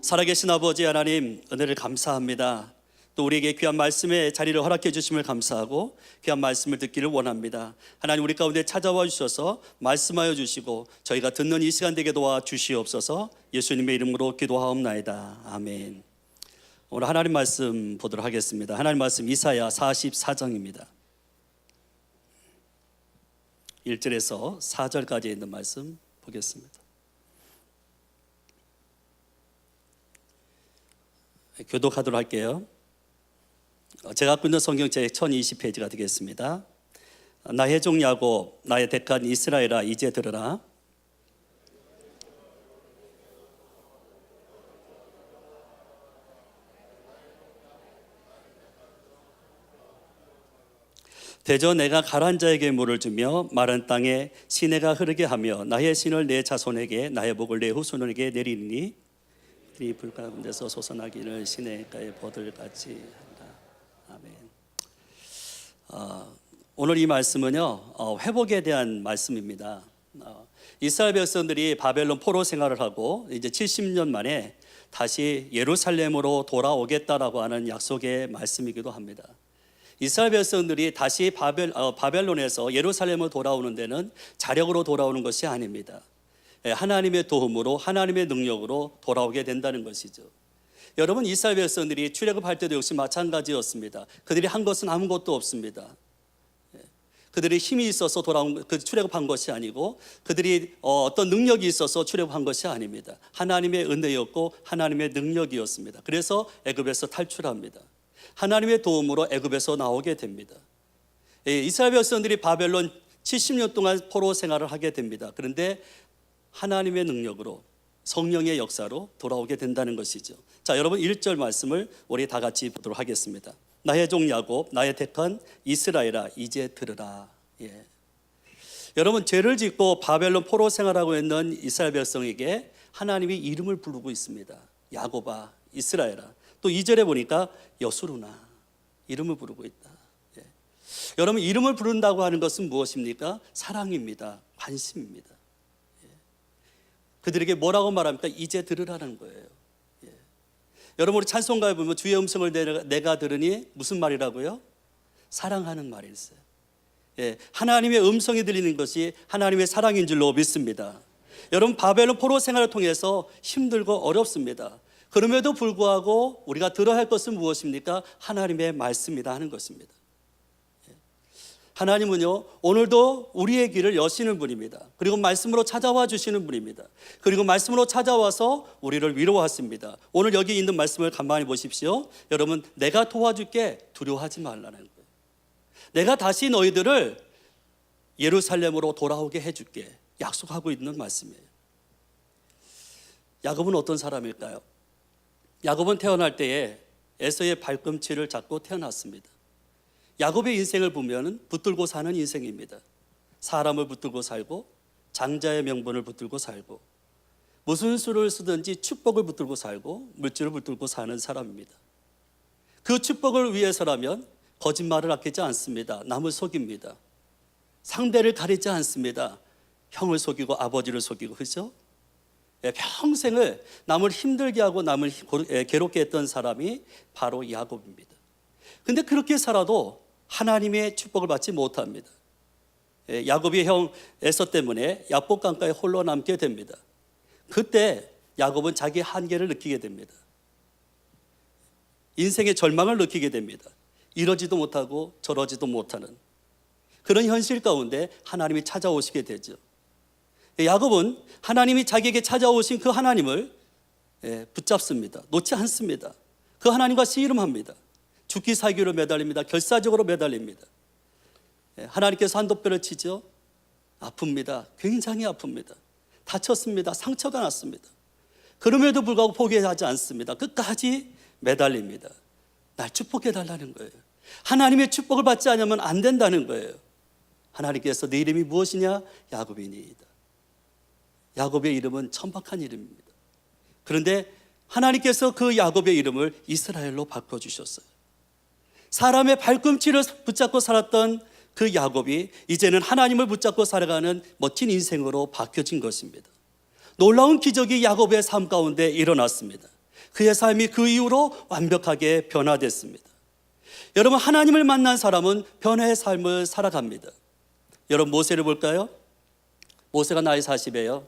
살아계신 아버지 하나님, 은혜를 감사합니다. 또 우리에게 귀한 말씀의 자리를 허락해 주심을 감사하고 귀한 말씀을 듣기를 원합니다. 하나님, 우리 가운데 찾아와 주셔서 말씀하여 주시고 저희가 듣는 이 시간 되게 도와 주시옵소서. 예수님의 이름으로 기도하옵나이다. 아멘. 오늘 하나님 말씀 보도록 하겠습니다. 하나님 말씀 이사야 44장입니다. 1절에서 4절까지 있는 말씀 보겠습니다. 교독하도록 할게요. 제가 갖고 있는 성경책 1020페이지가 되겠습니다. 나의 종 야곱, 나의 택한 이스라엘아, 이제 들으라. 대저 내가 가란 자에게 물을 주며 마른 땅에 시내가 흐르게 하며 나의 신을 내 자손에게, 나의 복을 내 후손에게 내리니 이 불 가운데서 솟아나기를 시내가의 버들같이 한다. 아멘. 오늘 이 말씀은요, 회복에 대한 말씀입니다. 이스라엘 백성들이 바벨론 포로 생활을 하고 이제 70년 만에 다시 예루살렘으로 돌아오겠다라고 하는 약속의 말씀이기도 합니다. 이스라엘 백성들이 다시 바벨론에서 예루살렘으로 돌아오는 데는 자력으로 돌아오는 것이 아닙니다. 하나님의 도움으로, 하나님의 능력으로 돌아오게 된다는 것이죠. 여러분, 이스라엘 백성들이 출애굽할 때도 역시 마찬가지였습니다. 그들이 한 것은 아무것도 없습니다. 그들이 힘이 있어서 출애굽한 것이 아니고 그들이 어떤 능력이 있어서 출애굽한 것이 아닙니다. 하나님의 은혜였고 하나님의 능력이었습니다. 그래서 애굽에서 탈출합니다. 하나님의 도움으로 애굽에서 나오게 됩니다. 이스라엘 백성들이 바벨론 70년 동안 포로 생활을 하게 됩니다. 그런데 하나님의 능력으로, 성령의 역사로 돌아오게 된다는 것이죠. 자, 여러분 1절 말씀을 우리 다 같이 보도록 하겠습니다. 나의 종 야곱, 나의 택한 이스라엘아, 이제 들으라. 여러분, 죄를 짓고 바벨론 포로 생활하고 있는 이스라엘 백성에게 하나님이 이름을 부르고 있습니다. 야곱아, 이스라엘아. 또 2절에 보니까 여수루나, 이름을 부르고 있다. 여러분, 이름을 부른다고 하는 것은 무엇입니까? 사랑입니다. 관심입니다. 그들에게 뭐라고 말합니까? 이제 들으라는 거예요. 여러분, 우리 찬송가에 보면 주의 음성을 내가 들으니 무슨 말이라고요? 사랑하는 말이 있어요. 하나님의 음성이 들리는 것이 하나님의 사랑인 줄로 믿습니다. 여러분, 바벨론 포로 생활을 통해서 힘들고 어렵습니다. 그럼에도 불구하고 우리가 들어야 할 것은 무엇입니까? 하나님의 말씀이다 하는 것입니다. 하나님은요, 오늘도 우리의 길을 여시는 분입니다. 그리고 말씀으로 찾아와 주시는 분입니다. 그리고 말씀으로 찾아와서 우리를 위로하십니다. 오늘 여기 있는 말씀을 가만히 보십시오. 여러분, 내가 도와줄게, 두려워하지 말라는 거예요. 내가 다시 너희들을 예루살렘으로 돌아오게 해줄게, 약속하고 있는 말씀이에요. 야곱은 어떤 사람일까요? 야곱은 태어날 때에 에서의 발꿈치를 잡고 태어났습니다. 야곱의 인생을 보면 붙들고 사는 인생입니다. 사람을 붙들고 살고, 장자의 명분을 붙들고 살고, 무슨 수를 쓰든지 축복을 붙들고 살고, 물질을 붙들고 사는 사람입니다. 그 축복을 위해서라면 거짓말을 아끼지 않습니다. 남을 속입니다. 상대를 가리지 않습니다. 형을 속이고 아버지를 속이고, 그렇죠? 평생을 남을 힘들게 하고 남을 괴롭게 했던 사람이 바로 야곱입니다. 근데 그렇게 살아도 하나님의 축복을 받지 못합니다. 야곱이 형 에서 때문에 야복 강가에 홀로 남게 됩니다. 그때 야곱은 자기 한계를 느끼게 됩니다. 인생의 절망을 느끼게 됩니다. 이러지도 못하고 저러지도 못하는 그런 현실 가운데 하나님이 찾아오시게 되죠. 야곱은 하나님이 자기에게 찾아오신 그 하나님을 붙잡습니다. 놓지 않습니다. 그 하나님과 씨름합니다. 죽기 살기로 매달립니다. 결사적으로 매달립니다. 하나님께서 한독배를 치죠. 아픕니다. 굉장히 아픕니다. 다쳤습니다. 상처가 났습니다. 그럼에도 불구하고 포기하지 않습니다. 끝까지 매달립니다. 날 축복해달라는 거예요. 하나님의 축복을 받지 않으면 안 된다는 거예요. 하나님께서 내 이름이 무엇이냐? 야곱이니이다. 야곱의 이름은 천박한 이름입니다. 그런데 하나님께서 그 야곱의 이름을 이스라엘로 바꿔주셨어요. 사람의 발꿈치를 붙잡고 살았던 그 야곱이 이제는 하나님을 붙잡고 살아가는 멋진 인생으로 바뀌어진 것입니다. 놀라운 기적이 야곱의 삶 가운데 일어났습니다. 그의 삶이 그 이후로 완벽하게 변화됐습니다. 여러분, 하나님을 만난 사람은 변화의 삶을 살아갑니다. 여러분, 모세를 볼까요? 모세가 나이 40에요.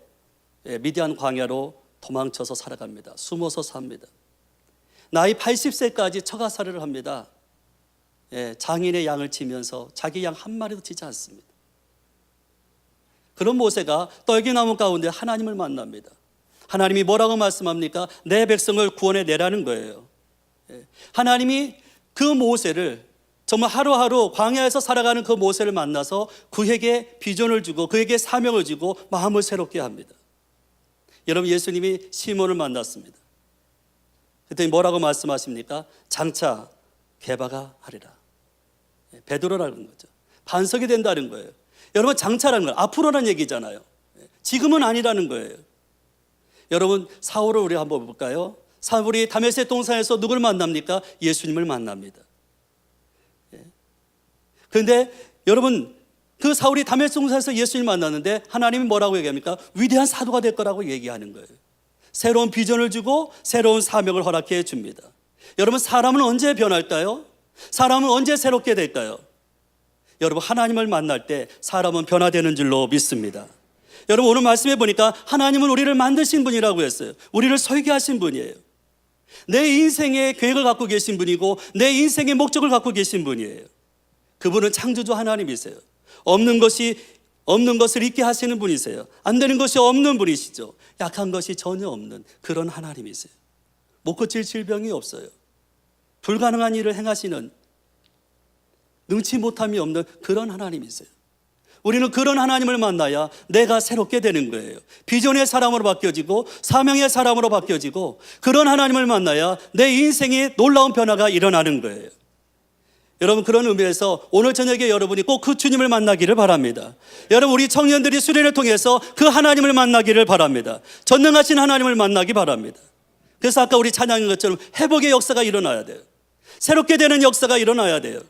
미디안 광야로 도망쳐서 살아갑니다. 숨어서 삽니다. 나이 80세까지 처가살이를 합니다. 장인의 양을 치면서 자기 양 한 마리도 치지 않습니다. 그런 모세가 떨기나무 가운데 하나님을 만납니다. 하나님이 뭐라고 말씀합니까? 내 백성을 구원해 내라는 거예요. 하나님이 그 모세를 정말 하루하루 광야에서 살아가는 그 모세를 만나서 그에게 비전을 주고 그에게 사명을 주고 마음을 새롭게 합니다. 여러분, 예수님이 시몬을 만났습니다. 그랬더니 뭐라고 말씀하십니까? 장차 게바가 하리라. 베드로라는 거죠. 반석이 된다는 거예요. 여러분, 장차라는 건 앞으로라는 얘기잖아요. 지금은 아니라는 거예요. 여러분, 사울을 우리 한번 볼까요? 사울이 다메섹 동산에서 누구를 만납니까? 예수님을 만납니다. 그런데 여러분, 그 사울이 다메섹 동산에서 예수님을 만났는데 하나님이 뭐라고 얘기합니까? 위대한 사도가 될 거라고 얘기하는 거예요. 새로운 비전을 주고 새로운 사명을 허락해 줍니다. 여러분, 사람은 언제 변할까요? 사람은 언제 새롭게 될까요? 여러분, 하나님을 만날 때 사람은 변화되는 줄로 믿습니다. 여러분, 오늘 말씀해 보니까 하나님은 우리를 만드신 분이라고 했어요. 우리를 설계하신 분이에요. 내 인생의 계획을 갖고 계신 분이고 내 인생의 목적을 갖고 계신 분이에요. 그분은 창조주 하나님이세요. 없는 것을 있게 하시는 분이세요. 안 되는 것이 없는 분이시죠. 약한 것이 전혀 없는 그런 하나님이세요. 못 고칠 질병이 없어요. 불가능한 일을 행하시는, 능치 못함이 없는 그런 하나님이세요. 우리는 그런 하나님을 만나야 내가 새롭게 되는 거예요. 비전의 사람으로 바뀌어지고 사명의 사람으로 바뀌어지고, 그런 하나님을 만나야 내 인생에 놀라운 변화가 일어나는 거예요. 여러분, 그런 의미에서 오늘 저녁에 여러분이 꼭 그 주님을 만나기를 바랍니다. 여러분, 우리 청년들이 수련을 통해서 그 하나님을 만나기를 바랍니다. 전능하신 하나님을 만나기 바랍니다. 그래서 아까 우리 찬양인 것처럼 회복의 역사가 일어나야 돼요. 새롭게 되는 역사가 일어나야 돼요.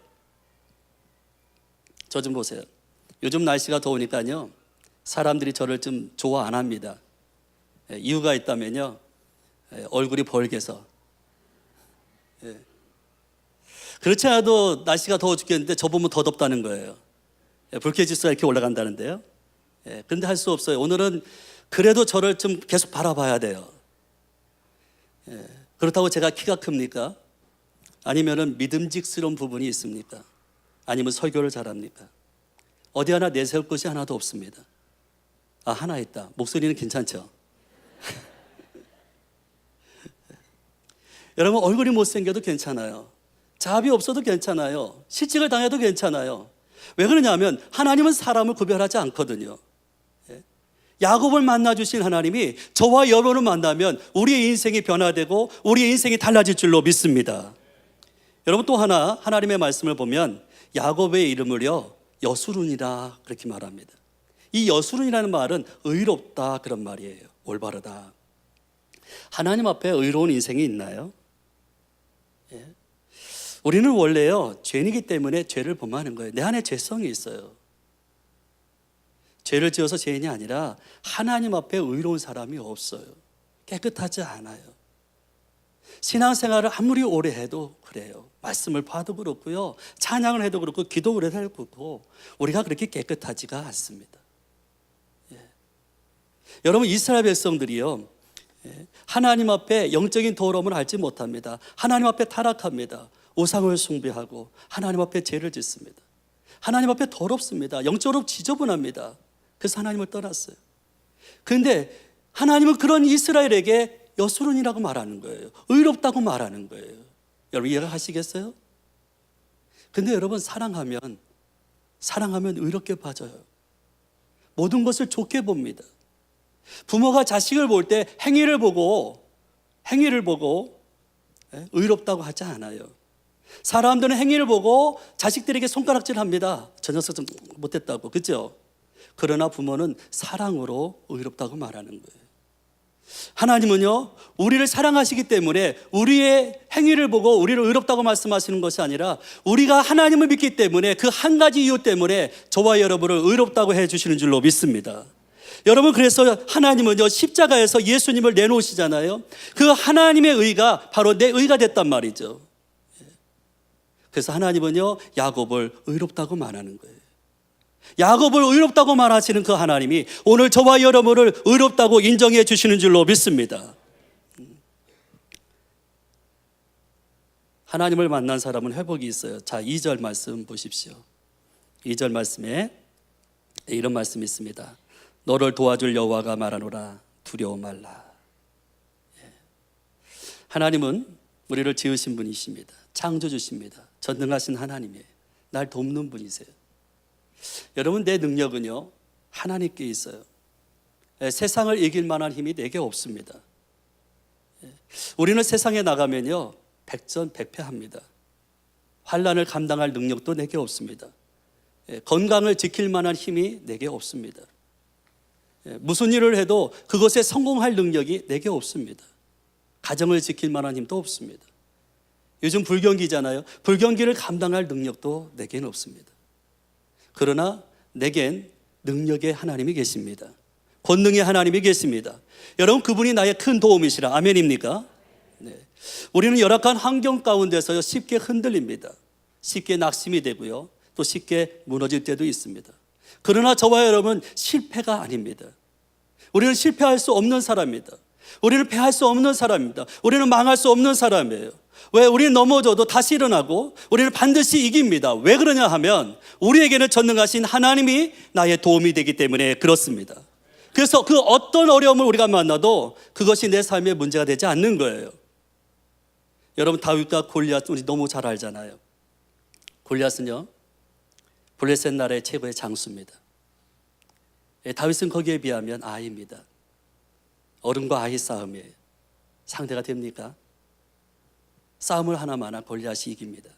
저 좀 보세요. 요즘 날씨가 더우니까요, 사람들이 저를 좀 좋아 안 합니다. 이유가 있다면요, 얼굴이 벌게서. 그렇지 않아도 날씨가 더워 죽겠는데 저 보면 더 덥다는 거예요. 불쾌지수가 이렇게 올라간다는데요. 그런데 할 수 없어요. 오늘은 그래도 저를 좀 계속 바라봐야 돼요. 그렇다고 제가 키가 큽니까? 아니면은 믿음직스러운 부분이 있습니까? 아니면 설교를 잘합니까? 어디 하나 내세울 것이 하나도 없습니다. 아, 하나 있다. 목소리는 괜찮죠? 여러분, 얼굴이 못생겨도 괜찮아요. 자비 없어도 괜찮아요. 실직을 당해도 괜찮아요. 왜 그러냐면 하나님은 사람을 구별하지 않거든요. 야곱을 만나주신 하나님이 저와 여러분을 만나면 우리의 인생이 변화되고 우리의 인생이 달라질 줄로 믿습니다. 여러분, 또 하나 하나님의 말씀을 보면 야곱의 이름을요, 여수룬이라 그렇게 말합니다. 이 여수룬이라는 말은 의롭다 그런 말이에요. 올바르다. 하나님 앞에 의로운 인생이 있나요? 우리는 원래요, 죄인이기 때문에 죄를 범하는 거예요. 내 안에 죄성이 있어요. 죄를 지어서 죄인이 아니라 하나님 앞에 의로운 사람이 없어요. 깨끗하지 않아요. 신앙생활을 아무리 오래 해도 그래요. 말씀을 봐도 그렇고요, 찬양을 해도 그렇고, 기도를 해도 그렇고, 우리가 그렇게 깨끗하지가 않습니다. 여러분, 이스라엘 백성들이요, 하나님 앞에 영적인 더러움을 알지 못합니다. 하나님 앞에 타락합니다. 우상을 숭배하고 하나님 앞에 죄를 짓습니다. 하나님 앞에 더럽습니다. 영적으로 지저분합니다. 그래서 하나님을 떠났어요. 그런데 하나님은 그런 이스라엘에게 여수론이라고 말하는 거예요. 의롭다고 말하는 거예요. 여러분, 이해가 하시겠어요? 근데 여러분, 사랑하면 의롭게 봐줘요. 모든 것을 좋게 봅니다. 부모가 자식을 볼 때 행위를 보고 의롭다고 하지 않아요. 사람들은 행위를 보고 자식들에게 손가락질합니다. 저 녀석 좀 못했다고, 그렇죠? 그러나 부모는 사랑으로 의롭다고 말하는 거예요. 하나님은요, 우리를 사랑하시기 때문에 우리의 행위를 보고 우리를 의롭다고 말씀하시는 것이 아니라 우리가 하나님을 믿기 때문에 그 한 가지 이유 때문에 저와 여러분을 의롭다고 해주시는 줄로 믿습니다. 여러분, 그래서 하나님은요, 십자가에서 예수님을 내놓으시잖아요. 그 하나님의 의가 바로 내 의가 됐단 말이죠. 그래서 하나님은요, 야곱을 의롭다고 말하는 거예요. 야곱을 의롭다고 말하시는 그 하나님이 오늘 저와 여러분을 의롭다고 인정해 주시는 줄로 믿습니다. 하나님을 만난 사람은 회복이 있어요. 자, 2절 말씀 보십시오. 2절 말씀에 이런 말씀이 있습니다. 너를 도와줄 여호와가 말하노라, 두려워 말라. 하나님은 우리를 지으신 분이십니다. 창조주십니다. 전능하신 하나님이에요. 날 돕는 분이세요. 여러분, 내 능력은요, 하나님께 있어요. 세상을 이길 만한 힘이 내게 없습니다. 우리는 세상에 나가면요, 백전백패합니다. 환난을 감당할 능력도 내게 없습니다. 건강을 지킬 만한 힘이 내게 없습니다. 무슨 일을 해도 그것에 성공할 능력이 내게 없습니다. 가정을 지킬 만한 힘도 없습니다. 요즘 불경기잖아요. 불경기를 감당할 능력도 내게는 없습니다. 그러나 내겐 능력의 하나님이 계십니다. 권능의 하나님이 계십니다. 여러분, 그분이 나의 큰 도움이시라. 아멘입니까? 네. 우리는 열악한 환경 가운데서 쉽게 흔들립니다. 쉽게 낙심이 되고요, 또 쉽게 무너질 때도 있습니다. 그러나 저와 여러분은 실패가 아닙니다. 우리는 실패할 수 없는 사람입니다. 우리는 패할 수 없는 사람입니다. 우리는 망할 수 없는 사람이에요. 왜? 우리는 넘어져도 다시 일어나고 우리는 반드시 이깁니다. 왜 그러냐 하면 우리에게는 전능하신 하나님이 나의 도움이 되기 때문에 그렇습니다. 그래서 그 어떤 어려움을 우리가 만나도 그것이 내 삶의 문제가 되지 않는 거예요. 여러분, 다윗과 골리앗 우리 너무 잘 알잖아요. 골리앗은요, 블레셋 나라의 최고의 장수입니다. 다윗은 거기에 비하면 아이입니다. 어른과 아이 싸움이에요. 상대가 됩니까? 싸움을 하나마나 골리앗이 이깁니다.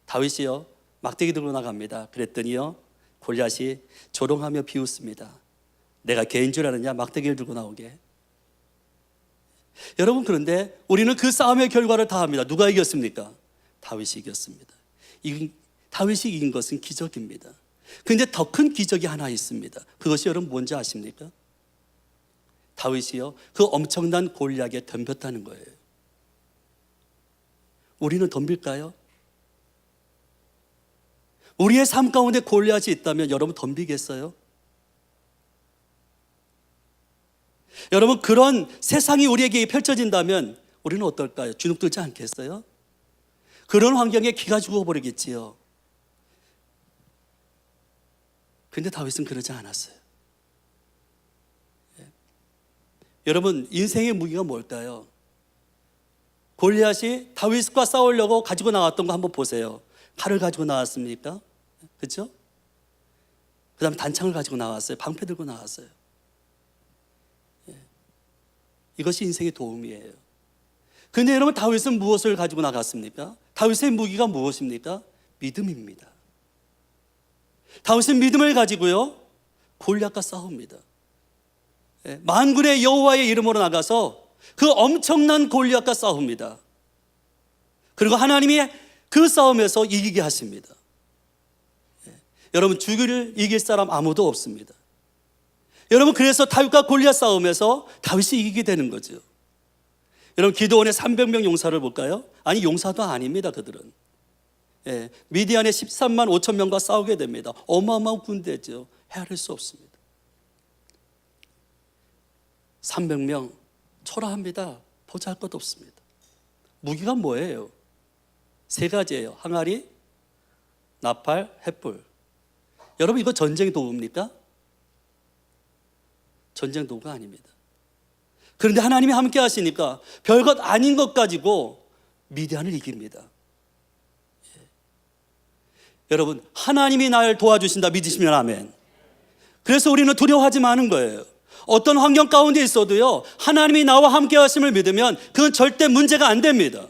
다윗이요, 막대기 들고 나갑니다. 그랬더니요, 골리앗이 조롱하며 비웃습니다. 내가 개인 줄 아느냐, 막대기를 들고 나오게. 여러분, 그런데 우리는 그 싸움의 결과를 다 합니다. 누가 이겼습니까? 다윗이 이겼습니다. 다윗이 이긴 것은 기적입니다. 그런데 더 큰 기적이 하나 있습니다. 그것이 여러분 뭔지 아십니까? 다윗이요, 그 엄청난 골리앗에 덤볐다는 거예요. 우리는 덤빌까요? 우리의 삶 가운데 골리앗이 있다면 여러분 덤비겠어요? 여러분, 그런 세상이 우리에게 펼쳐진다면 우리는 어떨까요? 주눅들지 않겠어요? 그런 환경에 기가 죽어버리겠지요. 그런데 다윗은 그러지 않았어요. 여러분, 인생의 무기가 뭘까요? 골리앗이 다윗과 싸우려고 가지고 나왔던 거 한번 보세요. 칼을 가지고 나왔습니까? 그렇죠? 그 다음에 단창을 가지고 나왔어요. 방패 들고 나왔어요. 이것이 인생의 도움이에요. 그런데 여러분, 다윗은 무엇을 가지고 나갔습니까? 다윗의 무기가 무엇입니까? 믿음입니다. 다윗은 믿음을 가지고요, 골리앗과 싸웁니다. 만군의 여호와의 이름으로 나가서 그 엄청난 골리앗과 싸웁니다. 그리고 하나님이 그 싸움에서 이기게 하십니다. 여러분, 죽이를 이길 사람 아무도 없습니다. 여러분, 그래서 다윗과 골리앗 싸움에서 다윗이 이기게 되는 거죠. 여러분, 기드온의 300명 용사를 볼까요? 아니, 용사도 아닙니다. 그들은 미디안의 13만 5천 명과 싸우게 됩니다. 어마어마한 군대죠. 헤아릴 수 없습니다. 300명 초라합니다. 보잘것 없습니다. 무기가 뭐예요? 세 가지예요. 항아리, 나팔, 횃불. 여러분, 이거 전쟁 도구입니까? 전쟁 도구가 아닙니다. 그런데 하나님이 함께 하시니까 별것 아닌 것 가지고 미디안을 이깁니다. 여러분, 하나님이 날 도와주신다 믿으시면 아멘. 그래서 우리는 두려워하지 마는 거예요. 어떤 환경 가운데 있어도요, 하나님이 나와 함께 하심을 믿으면 그건 절대 문제가 안 됩니다.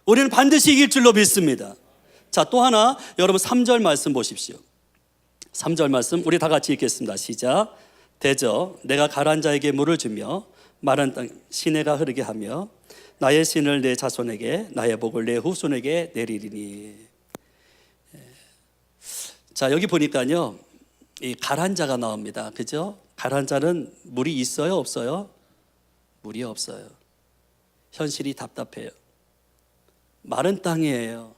우리는 반드시 이길 줄로 믿습니다. 자, 또 하나, 여러분 3절 말씀 보십시오. 3절 말씀 우리 다 같이 읽겠습니다. 시작. 대저 내가 가라앉은 자에게 물을 주며 마른 땅 시내가 흐르게 하며 나의 신을 내 자손에게 나의 복을 내 후손에게 내리리니. 자, 여기 보니까요, 이 가라앉아가 나옵니다. 그죠? 가라앉아는 물이 있어요, 없어요? 물이 없어요. 현실이 답답해요. 마른 땅이에요.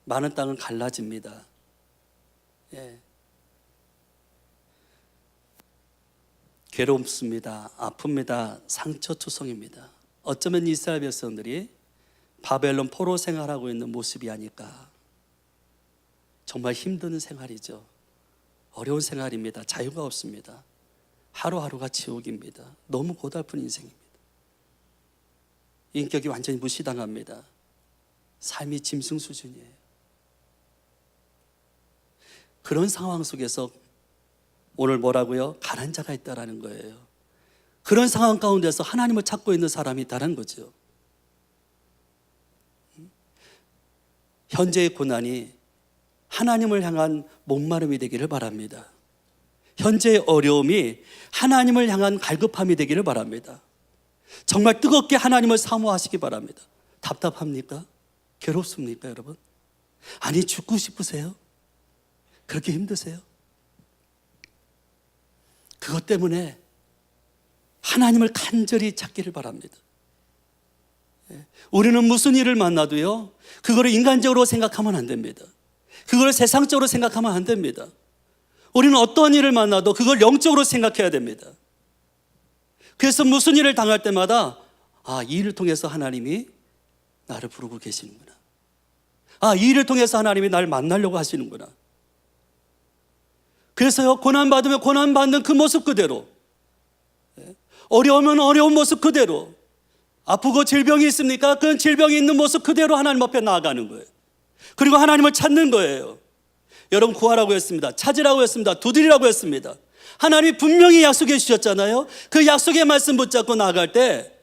마른 땅은 갈라집니다. 예. 괴롭습니다. 아픕니다. 상처투성입니다. 어쩌면 이스라엘 백성들이 바벨론 포로 생활하고 있는 모습이 아닐까. 정말 힘든 생활이죠. 어려운 생활입니다. 자유가 없습니다. 하루하루가 지옥입니다. 너무 고달픈 인생입니다. 인격이 완전히 무시당합니다. 삶이 짐승 수준이에요. 그런 상황 속에서 오늘 뭐라고요? 가난자가 있다라는 거예요. 그런 상황 가운데서 하나님을 찾고 있는 사람이 있다는 거죠. 현재의 고난이 하나님을 향한 목마름이 되기를 바랍니다. 현재의 어려움이 하나님을 향한 갈급함이 되기를 바랍니다. 정말 뜨겁게 하나님을 사모하시기 바랍니다. 답답합니까? 괴롭습니까, 여러분? 아니, 죽고 싶으세요? 그렇게 힘드세요? 그것 때문에 하나님을 간절히 찾기를 바랍니다. 우리는 무슨 일을 만나도요, 그거를 인간적으로 생각하면 안 됩니다. 그걸 세상적으로 생각하면 안 됩니다. 우리는 어떤 일을 만나도 그걸 영적으로 생각해야 됩니다. 그래서 무슨 일을 당할 때마다 이 일을 통해서 하나님이 나를 부르고 계시는구나. 이 일을 통해서 하나님이 나를 만나려고 하시는구나. 그래서요, 고난받으면 고난받는 그 모습 그대로, 어려우면 어려운 모습 그대로, 아프고 질병이 있습니까? 그런 질병이 있는 모습 그대로 하나님 앞에 나아가는 거예요. 그리고 하나님을 찾는 거예요. 여러분, 구하라고 했습니다. 찾으라고 했습니다. 두드리라고 했습니다. 하나님이 분명히 약속해 주셨잖아요. 그 약속의 말씀 붙잡고 나아갈 때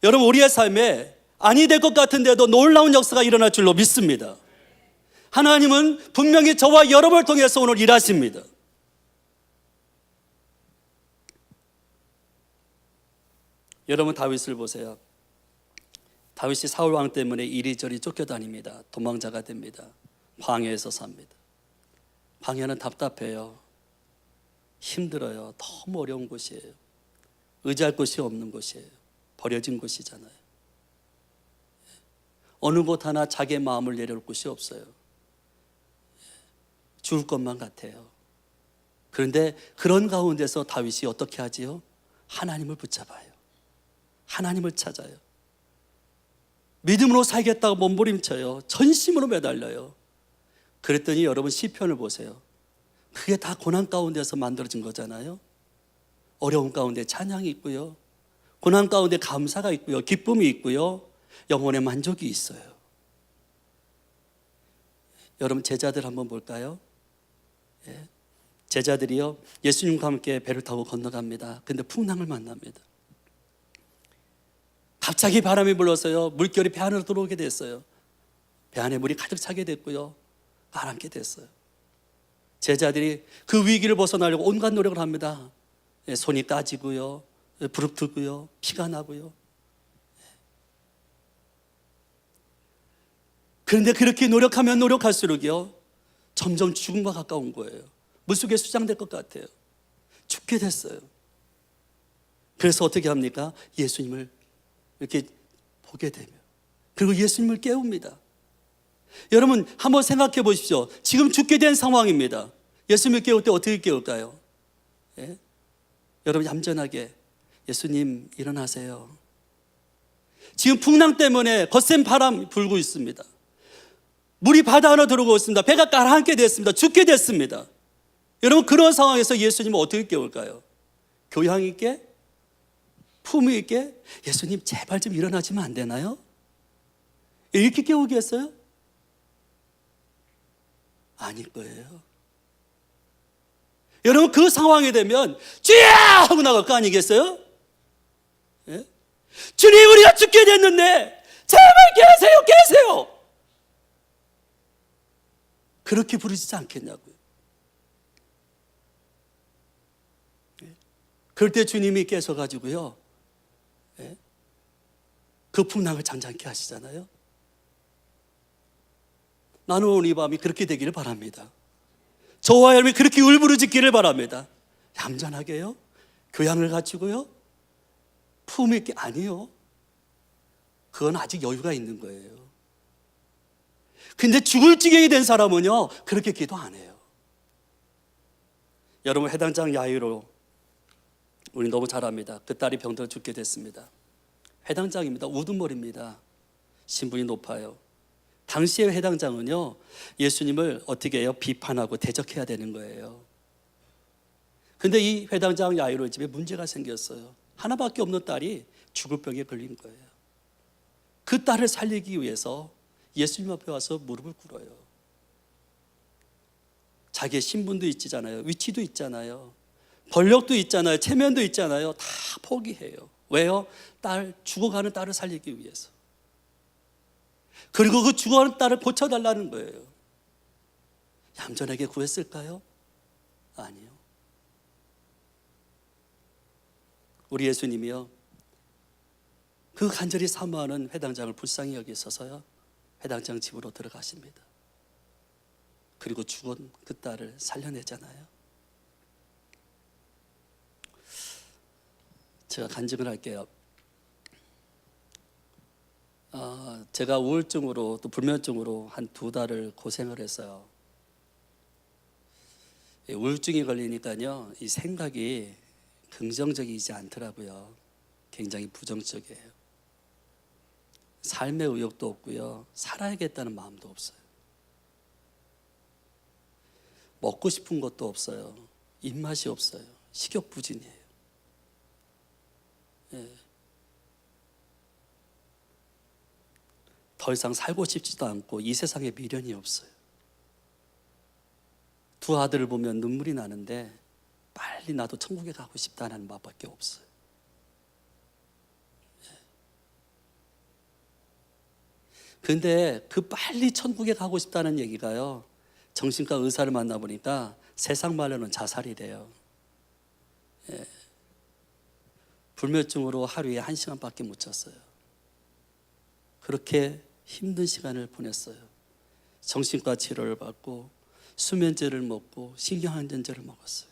여러분, 우리의 삶에 아니 될 것 같은데도 놀라운 역사가 일어날 줄로 믿습니다. 하나님은 분명히 저와 여러분을 통해서 오늘 일하십니다. 여러분, 다윗을 보세요. 다윗이 사울 왕 때문에 이리저리 쫓겨다닙니다. 도망자가 됩니다. 광야에서 삽니다. 광야는 답답해요. 힘들어요. 너무 어려운 곳이에요. 의지할 곳이 없는 곳이에요. 버려진 곳이잖아요. 어느 곳 하나 자기의 마음을 내려올 곳이 없어요. 죽을 것만 같아요. 그런데 그런 가운데서 다윗이 어떻게 하지요? 하나님을 붙잡아요. 하나님을 찾아요. 믿음으로 살겠다고 몸부림쳐요. 전심으로 매달려요. 그랬더니 여러분, 시편을 보세요. 그게 다 고난 가운데서 만들어진 거잖아요. 어려움 가운데 찬양이 있고요, 고난 가운데 감사가 있고요, 기쁨이 있고요, 영혼의 만족이 있어요. 여러분, 제자들 한번 볼까요? 제자들이요, 예수님과 함께 배를 타고 건너갑니다. 근데 풍랑을 만납니다. 갑자기 바람이 불어서요, 물결이 배 안으로 들어오게 됐어요. 배 안에 물이 가득 차게 됐고요, 가라앉게 됐어요. 제자들이 그 위기를 벗어나려고 온갖 노력을 합니다. 손이 까지고요, 부릅뜨고요, 피가 나고요. 그런데 그렇게 노력하면 노력할수록요, 점점 죽음과 가까운 거예요. 물속에 수장될 것 같아요. 죽게 됐어요. 그래서 어떻게 합니까? 예수님을 이렇게 보게 되며, 그리고 예수님을 깨웁니다. 여러분, 한번 생각해 보십시오. 지금 죽게 된 상황입니다. 예수님을 깨울 때 어떻게 깨울까요? 여러분, 얌전하게, 예수님 일어나세요. 지금 풍랑 때문에 거센 바람이 불고 있습니다. 물이 바다 안으로 들어오고 있습니다. 배가 가라앉게 됐습니다. 죽게 됐습니다. 여러분, 그런 상황에서 예수님은 어떻게 깨울까요? 교양 있게, 품위 있게, 예수님 제발 좀 일어나지면 안 되나요? 이렇게 깨우겠어요? 아닐 거예요. 여러분, 그 상황이 되면 주야! 하고 나갈 거 아니겠어요? 예? 주님, 우리가 죽게 됐는데 제발 계세요, 계세요. 그렇게 부르시지 않겠냐고요. 그럴 때 주님이 깨서가지고요, 그 풍랑을 잠잠케 하시잖아요. 나는 오늘 이 밤이 그렇게 되기를 바랍니다. 저와 여러분이 그렇게 울부러지기를 바랍니다. 얌전하게요? 교양을 갖추고요? 품 있게? 아니요. 그건 아직 여유가 있는 거예요. 근데 죽을 지경이 된 사람은요, 그렇게 기도 안 해요. 여러분, 회당장 야유로 우리 너무 잘 압니다. 그 딸이 병들어 죽게 됐습니다. 회당장입니다. 우두머리입니다. 신분이 높아요. 당시의 회당장은요, 예수님을 어떻게 해요? 비판하고 대적해야 되는 거예요. 근데 이 회당장 야이로 집에 문제가 생겼어요. 하나밖에 없는 딸이 죽을 병에 걸린 거예요. 그 딸을 살리기 위해서 예수님 앞에 와서 무릎을 꿇어요. 자기의 신분도 있잖아요. 위치도 있잖아요. 권력도 있잖아요. 체면도 있잖아요. 다 포기해요. 왜요? 죽어가는 딸을 살리기 위해서. 그리고 그 죽어가는 딸을 고쳐달라는 거예요. 얌전하게 구했을까요? 아니요. 우리 예수님이요, 그 간절히 사모하는 회당장을 불쌍히 여기셔서요, 회당장 집으로 들어가십니다. 그리고 죽은 그 딸을 살려내잖아요. 제가 간증을 할게요. 제가 우울증으로 또 불면증으로 한 2달을 고생을 했어요. 우울증이 걸리니까요, 이 생각이 긍정적이지 않더라고요. 굉장히 부정적이에요. 삶의 의욕도 없고요, 살아야겠다는 마음도 없어요. 먹고 싶은 것도 없어요. 입맛이 없어요. 식욕부진이에요. 더 이상 살고 싶지도 않고 이 세상에 미련이 없어요. 2 아들을 보면 눈물이 나는데 빨리 나도 천국에 가고 싶다는 마음밖에 없어요. 근데 그 빨리 천국에 가고 싶다는 얘기가요, 정신과 의사를 만나보니까 세상 말로는 자살이래요. 불면증으로 하루에 1시간밖에 못 잤어요. 그렇게 힘든 시간을 보냈어요. 정신과 치료를 받고 수면제를 먹고 신경안정제를 먹었어요.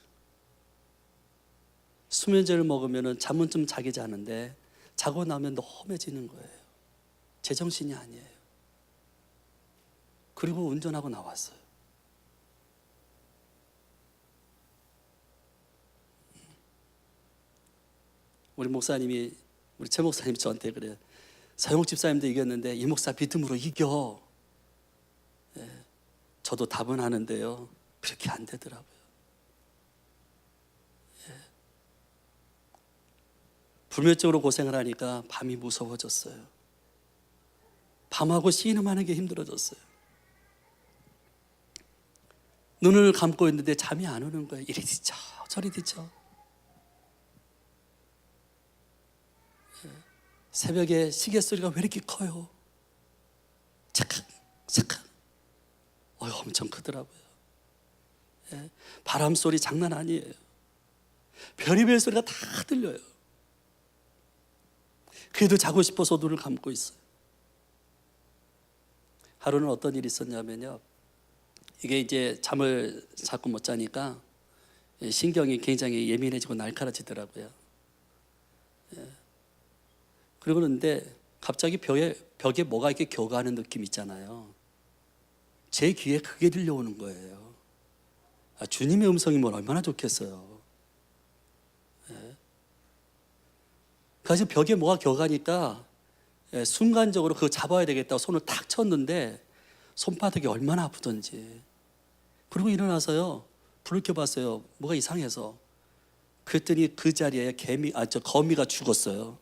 수면제를 먹으면 잠은 좀 자기 자는데 자고 나면 너무해지는 거예요. 제정신이 아니에요. 그리고 운전하고 나왔어요. 우리 최 목사님이 저한테 그래요. 서영욱 집사님도 이겼는데 이 목사 믿음으로 이겨. 저도 답은 하는데요, 그렇게 안 되더라고요. 불면증으로 고생을 하니까 밤이 무서워졌어요. 밤하고 씨름하는 게 힘들어졌어요. 눈을 감고 있는데 잠이 안 오는 거예요. 이리 뒤쳐 저리 뒤쳐. 새벽에 시계 소리가 왜 이렇게 커요? 착각 엄청 크더라고요. 바람 소리 장난 아니에요. 별의별 소리가 다 들려요. 그래도 자고 싶어서 눈을 감고 있어요. 하루는 어떤 일이 있었냐면요, 이게 이제 잠을 자꾸 못 자니까 신경이 굉장히 예민해지고 날카로워지더라고요. 그리고 그런데 갑자기 벽에 뭐가 이렇게 겨가는 느낌 있잖아요. 제 귀에 그게 들려오는 거예요. 주님의 음성이면 얼마나 좋겠어요. 그래서 벽에 뭐가 겨가니까 순간적으로 그거 잡아야 되겠다고 손을 탁 쳤는데 손바닥이 얼마나 아프던지. 그리고 일어나서요, 불을 켜봤어요. 뭐가 이상해서. 그랬더니 그 자리에 거미가 죽었어요.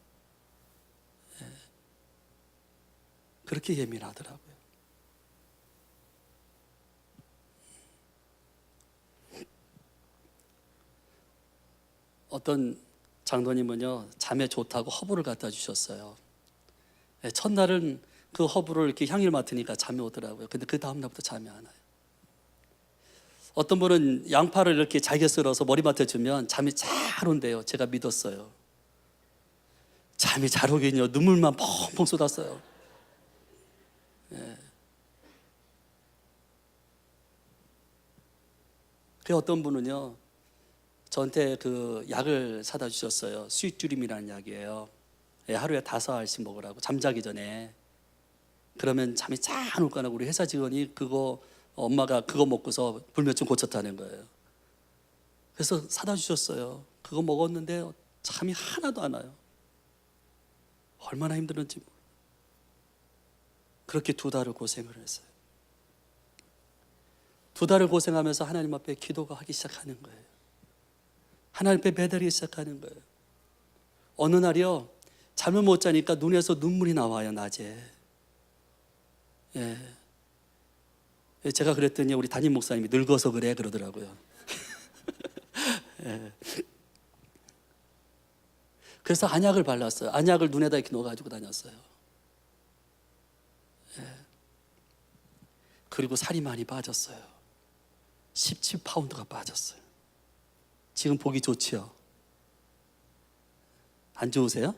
그렇게 예민하더라고요. 어떤 장로님은요, 잠에 좋다고 허브를 갖다 주셨어요. 첫날은 그 허브를 이렇게 향기를 맡으니까 잠이 오더라고요. 근데 그 다음 날부터 잠이 안 와요. 어떤 분은 양파를 이렇게 잘게 썰어서 머리맡에 주면 잠이 잘 온대요. 제가 믿었어요. 잠이 잘 오긴요, 눈물만 펑펑 쏟았어요. 그 어떤 분은요, 저한테 그 약을 사다 주셨어요. 수익주림이라는 약이에요. 예, 하루에 5알씩 먹으라고, 잠자기 전에. 그러면 잠이 잘 올 거라고. 우리 회사 직원이 그거, 엄마가 그거 먹고서 불면증 고쳤다는 거예요. 그래서 사다 주셨어요. 그거 먹었는데 잠이 하나도 안 와요. 얼마나 힘들었는지. 그렇게 2달을 고생을 했어요. 2달을 고생하면서 하나님 앞에 기도가 하기 시작하는 거예요. 하나님 앞에 매달리기 시작하는 거예요. 어느 날이요, 잠을 못 자니까 눈에서 눈물이 나와요, 낮에. 예. 제가 그랬더니 우리 담임 목사님이 늙어서 그래 그러더라고요. 예. 그래서 안약을 발랐어요. 안약을 눈에다 이렇게 넣어가지고 다녔어요. 예. 그리고 살이 많이 빠졌어요. 17파운드가 빠졌어요. 지금 보기 좋지요? 안 좋으세요?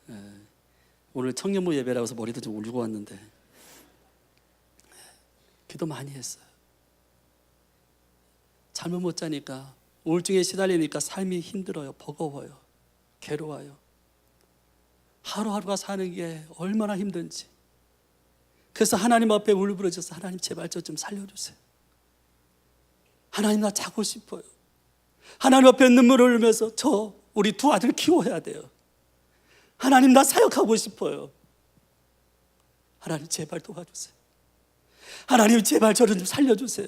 예. 오늘 청년부 예배라고 해서 머리도 좀 올리고 왔는데, 기도 많이 했어요. 잠을 못 자니까, 우울증에 시달리니까 삶이 힘들어요. 버거워요. 괴로워요. 하루하루가 사는 게 얼마나 힘든지. 그래서 하나님 앞에 울부러져서, 하나님 제발 저 좀 살려주세요. 하나님 나 자고 싶어요. 하나님 앞에 눈물을 흘리면서 우리 2 아들 키워야 돼요. 하나님 나 사역하고 싶어요. 하나님 제발 도와주세요. 하나님 제발 저를 좀 살려주세요.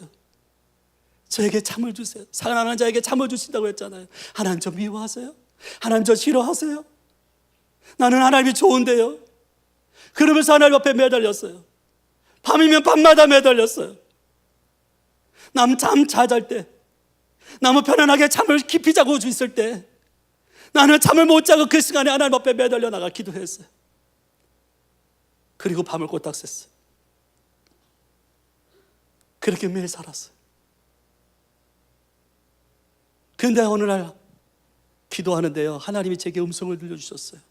저에게 잠을 주세요. 사랑하는 자에게 잠을 주신다고 했잖아요. 하나님 저 미워하세요? 하나님 저 싫어하세요? 나는 하나님이 좋은데요. 그러면서 하나님 앞에 매달렸어요. 밤이면 밤마다 매달렸어요. 남 잠 잘 때, 너무 편안하게 잠을 깊이 자고 있을 때, 나는 잠을 못 자고 그 시간에 하나님 앞에 매달려 나가 기도했어요. 그리고 밤을 꼬딱 샜어요. 그렇게 매일 살았어요. 그런데 어느 날 기도하는데요, 하나님이 제게 음성을 들려주셨어요.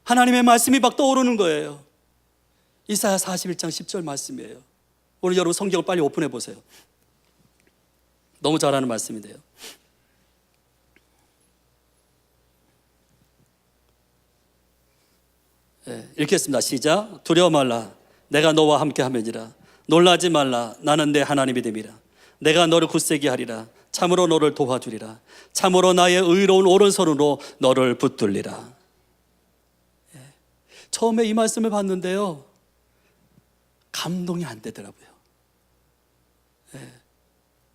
하나님의 말씀이 막 떠오르는 거예요. 이사야 41장 10절 말씀이에요. 오늘 여러분 성경을 빨리 오픈해 보세요. 너무 잘 아는 말씀인데요. 네, 읽겠습니다. 시작. 두려워 말라. 내가 너와 함께 하매니라. 놀라지 말라. 나는 내 하나님이 됨이라. 내가 너를 굳세게 하리라. 참으로 너를 도와주리라. 참으로 나의 의로운 오른손으로 너를 붙들리라. 예. 처음에 이 말씀을 봤는데요, 감동이 안 되더라고요. 예.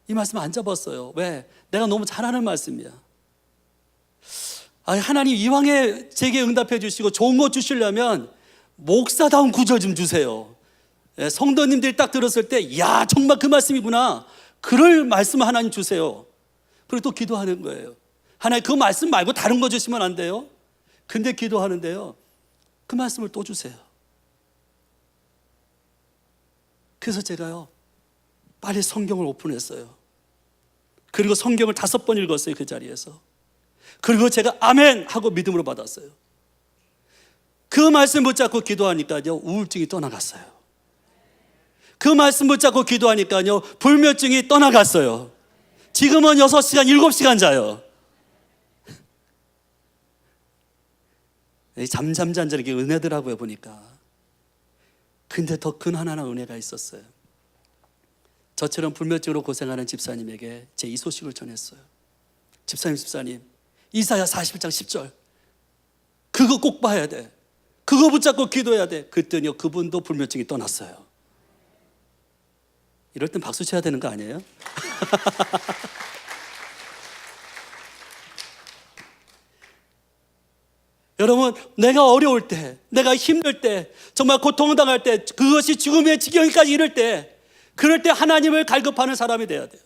이 말씀 안 잡았어요. 왜? 내가 너무 잘하는 말씀이야. 하나님 이왕에 제게 응답해 주시고 좋은 거 주시려면 목사다운 구절 좀 주세요. 예, 성도님들이 딱 들었을 때, 야 정말 그 말씀이구나, 그럴 말씀을 하나님 주세요. 그리고 또 기도하는 거예요. 하나님 그 말씀 말고 다른 거 주시면 안 돼요? 근데 기도하는데요, 그 말씀을 또 주세요. 그래서 제가요 빨리 성경을 오픈했어요. 그리고 성경을 5번 읽었어요, 그 자리에서. 그리고 제가 아멘 하고 믿음으로 받았어요. 그 말씀 붙잡고 기도하니까요 우울증이 떠나갔어요. 그 말씀 붙잡고 기도하니까요 불면증이 떠나갔어요. 지금은 6시간, 7시간 자요. 잠잠잔저렇게 은혜더라고요, 보니까. 근데 더 큰 하나는 은혜가 있었어요. 저처럼 불면증으로 고생하는 집사님에게 제 이 소식을 전했어요. 집사님, 이사야 41장 10절 그거 꼭 봐야 돼. 그거 붙잡고 기도해야 돼. 그랬더니 그분도 불면증이 떠났어요. 이럴 땐 박수 쳐야 되는 거 아니에요? 여러분, 내가 어려울 때, 내가 힘들 때, 정말 고통을 당할 때, 그것이 죽음의 지경까지 이를 때, 그럴 때 하나님을 갈급하는 사람이 돼야 돼요.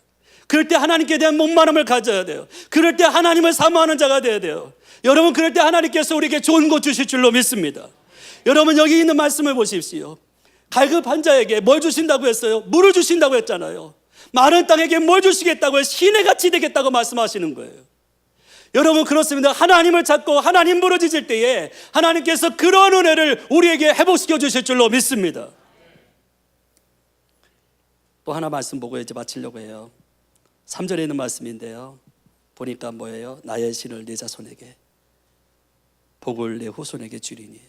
그럴 때 하나님께 대한 목마름을 가져야 돼요. 그럴 때 하나님을 사모하는 자가 돼야 돼요. 여러분, 그럴 때 하나님께서 우리에게 좋은 것 주실 줄로 믿습니다. 여러분, 여기 있는 말씀을 보십시오. 갈급한 자에게 뭘 주신다고 했어요? 물을 주신다고 했잖아요. 마른 땅에게 뭘 주시겠다고 해서 시내같이 되겠다고 말씀하시는 거예요. 여러분, 그렇습니다. 하나님을 찾고 하나님 부르짖을 때에 하나님께서 그런 은혜를 우리에게 회복시켜 주실 줄로 믿습니다. 또 하나 말씀 보고 이제 마치려고 해요. 3절에 있는 말씀인데요, 보니까 뭐예요? 나의 신을 내 자손에게, 복을 내 후손에게 주리니.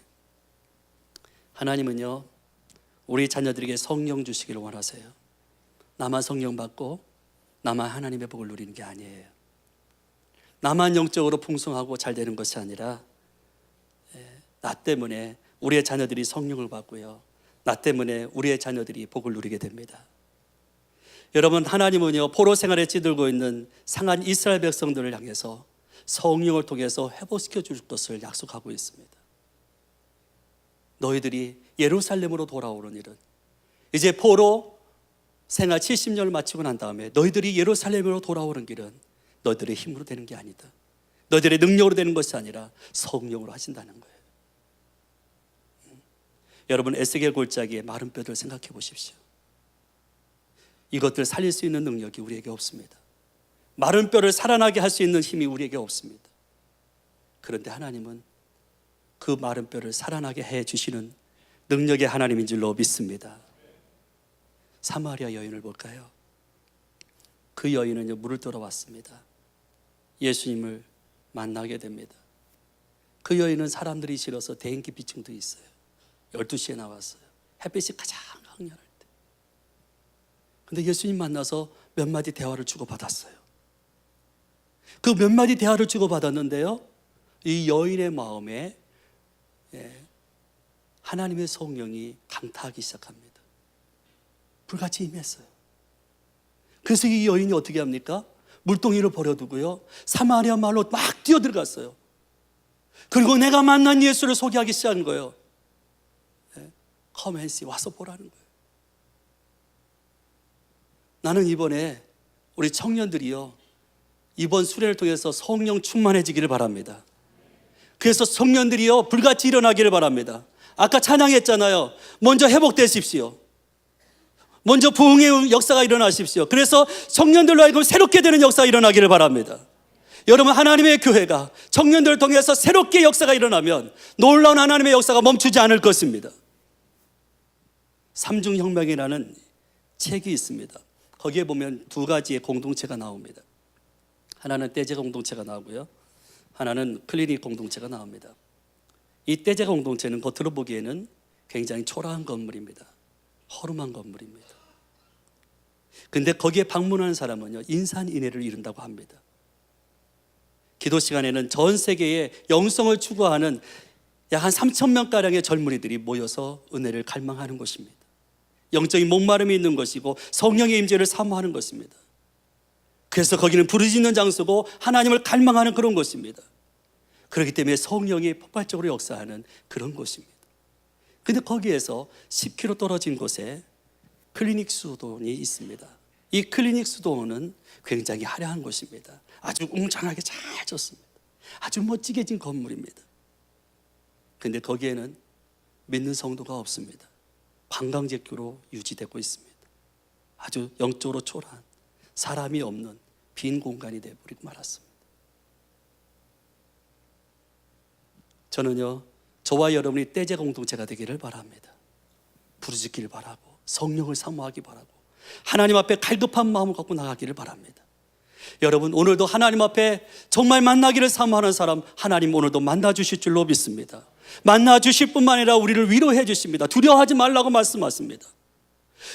하나님은요, 우리 자녀들에게 성령 주시기를 원하세요. 나만 성령 받고 나만 하나님의 복을 누리는 게 아니에요. 나만 영적으로 풍성하고 잘 되는 것이 아니라 나 때문에 우리의 자녀들이 성령을 받고요, 나 때문에 우리의 자녀들이 복을 누리게 됩니다. 여러분, 하나님은요, 포로 생활에 찌들고 있는 상한 이스라엘 백성들을 향해서 성령을 통해서 회복시켜 줄 것을 약속하고 있습니다. 너희들이 예루살렘으로 돌아오는 일은, 이제 포로 생활 70년을 마치고 난 다음에 너희들이 예루살렘으로 돌아오는 길은 너희들의 힘으로 되는 게 아니다. 너희들의 능력으로 되는 것이 아니라 성령으로 하신다는 거예요. 여러분, 에스겔 골짜기의 마른 뼈들 생각해 보십시오. 이것들 살릴 수 있는 능력이 우리에게 없습니다. 마른 뼈를 살아나게 할 수 있는 힘이 우리에게 없습니다. 그런데 하나님은 그 마른 뼈를 살아나게 해 주시는 능력의 하나님인 줄로 믿습니다. 사마리아 여인을 볼까요? 그 여인은요, 물을 떠러 왔습니다. 예수님을 만나게 됩니다. 그 여인은 사람들이 싫어서 대인기피증도 있어요. 12시에 나왔어요. 햇빛이 가장 강렬할 때. 근데 예수님 만나서 몇 마디 대화를 주고받았어요. 그 몇 마디 대화를 주고받았는데요, 이 여인의 마음에 하나님의 성령이 강타하기 시작합니다. 불같이 임했어요. 그래서 이 여인이 어떻게 합니까? 물동이를 버려두고요, 사마리아 말로 막 뛰어들어갔어요. 그리고 내가 만난 예수를 소개하기 시작한 거예요. Come and see, 와서 보라는 거예요. 나는 이번에 우리 청년들이요, 이번 수련을 통해서 성령 충만해지기를 바랍니다. 그래서 청년들이요, 불같이 일어나기를 바랍니다. 아까 찬양했잖아요. 먼저 회복되십시오. 먼저 부흥의 역사가 일어나십시오. 그래서 청년들로 하여금 새롭게 되는 역사가 일어나기를 바랍니다. 여러분, 하나님의 교회가 청년들을 통해서 새롭게 역사가 일어나면 놀라운 하나님의 역사가 멈추지 않을 것입니다. 삼중혁명이라는 책이 있습니다. 거기에 보면 두 가지의 공동체가 나옵니다. 하나는 떼제 공동체가 나오고요, 하나는 클리닉 공동체가 나옵니다. 이 떼제 공동체는 겉으로 보기에는 굉장히 초라한 건물입니다. 허름한 건물입니다. 근데 거기에 방문하는 사람은요, 인산인해를 이룬다고 합니다. 기도 시간에는 전 세계의 영성을 추구하는 약 한 3,000명가량의 젊은이들이 모여서 은혜를 갈망하는 것입니다. 영적인 목마름이 있는 것이고 성령의 임재를 사모하는 것입니다. 그래서 거기는 부르짖는 장소고 하나님을 갈망하는 그런 곳입니다. 그렇기 때문에 성령이 폭발적으로 역사하는 그런 곳입니다. 근데 거기에서 10km 떨어진 곳에 클리닉 수도원이 있습니다. 이 클리닉 수도원은 굉장히 화려한 곳입니다. 아주 웅장하게 잘 졌습니다. 아주 멋지게 진 건물입니다. 근데 거기에는 믿는 성도가 없습니다. 관광객으로 유지되고 있습니다. 아주 영적으로 초라한, 사람이 없는 빈 공간이 되어버리고 말았습니다. 저는요, 저와 여러분이 떼제 공동체가 되기를 바랍니다. 부르짖기를 바라고 성령을 사모하기 바라고 하나님 앞에 갈급한 마음을 갖고 나가기를 바랍니다. 여러분, 오늘도 하나님 앞에 정말 만나기를 사모하는 사람, 하나님 오늘도 만나주실 줄로 믿습니다. 만나주실 뿐만 아니라 우리를 위로해 주십니다. 두려워하지 말라고 말씀하십니다.